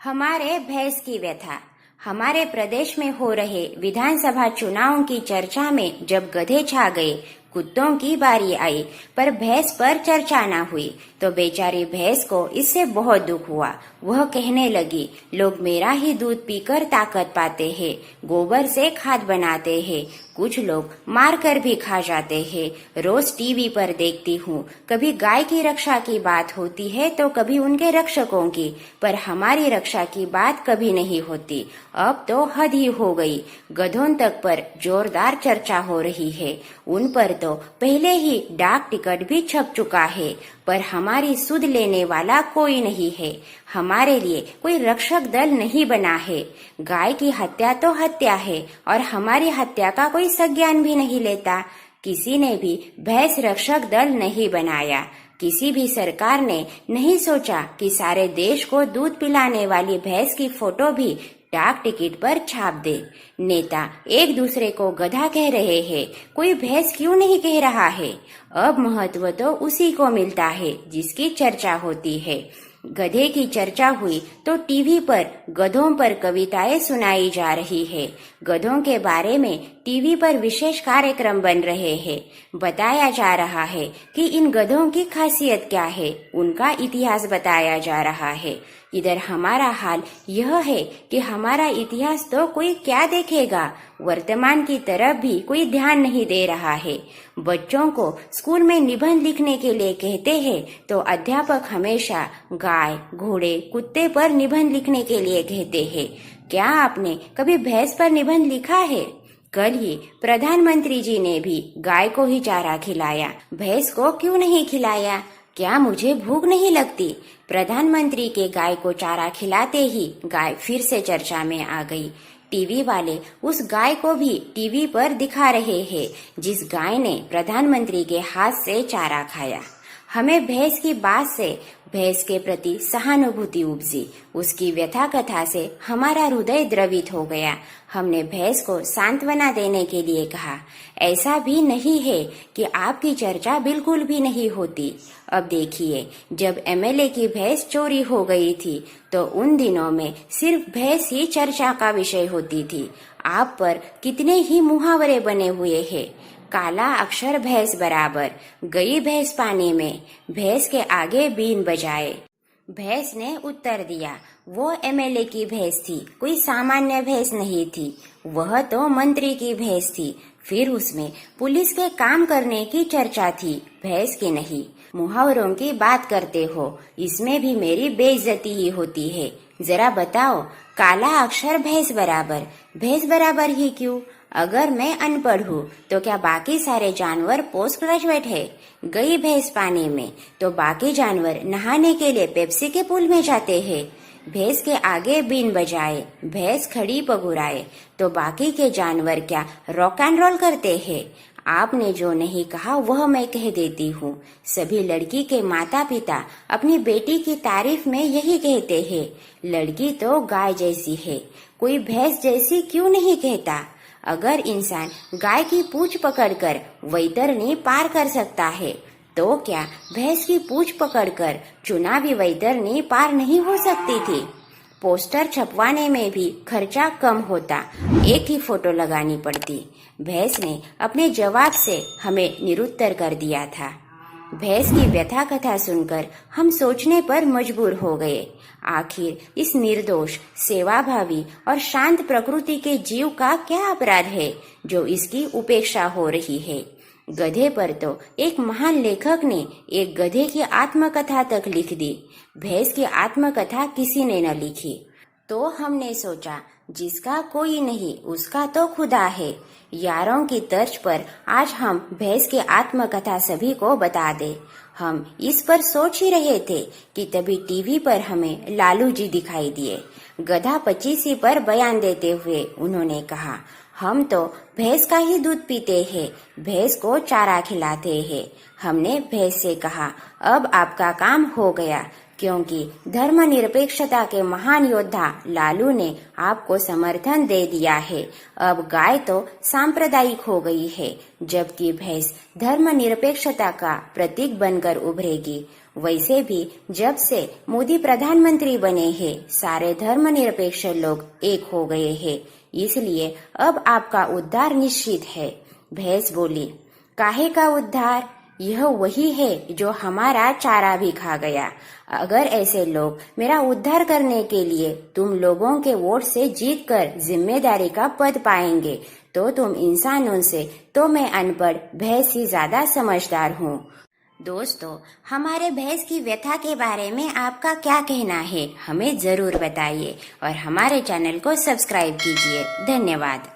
हमारे भैंस की व्यथा। हमारे प्रदेश में हो रहे विधानसभा चुनावों की चर्चा में जब गधे छा गए, कुत्तों की बारी आई, पर भैंस पर चर्चा ना हुई तो बेचारी भैंस को इससे बहुत दुख हुआ। वह कहने लगी, लोग मेरा ही दूध पीकर ताकत पाते हैं, गोबर से खाद बनाते हैं, कुछ लोग मार कर भी खा जाते हैं। रोज टीवी पर देखती हूँ, कभी गाय की रक्षा की बात होती है तो कभी उनके रक्षकों की, पर हमारी रक्षा की बात कभी नहीं होती। अब तो हद ही हो गई। गधों तक पर जोरदार चर्चा हो रही है। उन पर तो पहले ही डाक टिकट भी छप चुका है, पर हमारी सुध लेने वाला कोई नहीं है। हमारे लिए कोई रक्षक दल नहीं बना है। गाय की हत्या तो हत्या है और हमारी हत्या का कोई संज्ञान भी नहीं लेता। किसी ने भी भैंस रक्षक दल नहीं बनाया। किसी भी सरकार ने नहीं सोचा कि सारे देश को दूध पिलाने वाली भैंस की फोटो भी डाक टिकट पर छाप दे। नेता एक दूसरे को गधा कह रहे हैं, कोई भैंस क्यों नहीं कह रहा है? अब महत्व तो उसी को मिलता है जिसकी चर्चा होती है। गधे की चर्चा हुई तो टीवी पर गधों पर कविताएं सुनाई जा रही है। गधों के बारे में टीवी पर विशेष कार्यक्रम बन रहे हैं। बताया जा रहा है कि इन गधों की खासियत क्या है, उनका इतिहास बताया जा रहा है। इधर हमारा हाल यह है कि हमारा इतिहास तो कोई क्या देखेगा। वर्तमान की तरफ भी कोई ध्यान नहीं दे रहा है। बच्चों को स्कूल में निबंध लिखने के लिए कहते हैं तो अध्यापक हमेशा गाय, घोड़े, कुत्ते पर निबंध लिखने के लिए कहते हैं। क्या आपने कभी भैंस पर निबंध लिखा है? कल ही प्रधानमंत्री जी ने भी गाय को ही चारा खिलाया, भैंस को क्यों नहीं खिलाया? क्या मुझे भूख नहीं लगती? प्रधानमंत्री के गाय को चारा खिलाते ही गाय फिर से चर्चा में आ गई। टीवी वाले उस गाय को भी टीवी पर दिखा रहे हैं जिस गाय ने प्रधानमंत्री के हाथ से चारा खाया। हमें भैंस की बात से भैंस के प्रति सहानुभूति उपजी। उसकी व्यथा कथा से हमारा हृदय द्रवित हो गया। हमने भैंस को सांत्वना देने के लिए कहा, ऐसा भी नहीं है कि आपकी चर्चा बिल्कुल भी नहीं होती। अब देखिए, जब एमएलए की भैंस चोरी हो गई थी तो उन दिनों में सिर्फ भैंस ही चर्चा का विषय होती थी। आप पर कितने ही मुहावरे बने हुए हैं। काला अक्षर भैंस बराबर, गई भैंस पानी में, भैंस के आगे बीन बजाए। भैंस ने उत्तर दिया, वो एमएलए की भैंस थी, कोई सामान्य भैंस नहीं थी। वह तो मंत्री की भैंस थी। फिर उसमें पुलिस के काम करने की चर्चा थी, भैंस की नहीं। मुहावरों की बात करते हो, इसमें भी मेरी बेइज्जती ही होती है। जरा बताओ, काला अक्षर भैंस बराबर ही क्यों? अगर मैं अनपढ़ हूँ तो क्या बाकी सारे जानवर पोस्ट ग्रेजुएट है? गई भैंस पानी में तो बाकी जानवर नहाने के लिए पेप्सी के पूल में जाते हैं। भैंस के आगे बीन बजाए, भैंस खड़ी पगुराए तो बाकी के जानवर क्या रॉक एंड रोल करते हैं? आपने जो नहीं कहा वह मैं कह देती हूँ। सभी लड़की के माता पिता अपनी बेटी की तारीफ में यही कहते हैं, लड़की तो गाय जैसी है, कोई भैंस जैसी क्यों नहीं कहता? अगर इंसान गाय की पूंछ पकड़कर वैतरणी पार कर सकता है तो क्या भैंस की पूंछ पकड़कर चुनावी वैतरणी पार नहीं हो सकती थी? पोस्टर छपवाने में भी खर्चा कम होता, एक ही फोटो लगानी पड़ती। भैंस ने अपने जवाब से हमें निरुत्तर कर दिया था। भैंस की व्यथा कथा सुनकर हम सोचने पर मजबूर हो गए, आखिर इस निर्दोष, सेवाभावी और शांत प्रकृति के जीव का क्या अपराध है जो इसकी उपेक्षा हो रही है? गधे पर तो एक महान लेखक ने एक गधे की आत्मकथा तक लिख दी, भैंस की आत्मकथा किसी ने न लिखी। तो हमने सोचा, जिसका कोई नहीं उसका तो खुदा है। यारों की तर्ज पर आज हम भैंस की आत्मकथा सभी को बता दे। हम इस पर सोच ही रहे थे कि तभी टीवी पर हमें लालू जी दिखाई दिए। गधा पचीसी पर बयान देते हुए उन्होंने कहा, हम तो भैंस का ही दूध पीते हैं, भैंस को चारा खिलाते हैं। हमने भैंस से कहा, अब आपका काम हो गया, क्योंकि धर्मनिरपेक्षता के महान योद्धा लालू ने आपको समर्थन दे दिया है। अब गाय तो सांप्रदायिक हो गई है, जबकि भैंस धर्मनिरपेक्षता का प्रतीक बनकर उभरेगी। वैसे भी जब से मोदी प्रधानमंत्री बने हैं, सारे धर्मनिरपेक्ष लोग एक हो गए हैं, इसलिए अब आपका उद्धार निश्चित है। भैंस बोली, काहे का उद्धार? यह वही है जो हमारा चारा भी खा गया। अगर ऐसे लोग मेरा उद्धार करने के लिए तुम लोगों के वोट से जीत कर जिम्मेदारी का पद पाएंगे, तो तुम इंसानों से तो मैं अनपढ़ भैंस ही ज्यादा समझदार हूँ। दोस्तों, हमारे भैंस की व्यथा के बारे में आपका क्या कहना है, हमें जरूर बताइए और हमारे चैनल को सब्सक्राइब कीजिए। धन्यवाद।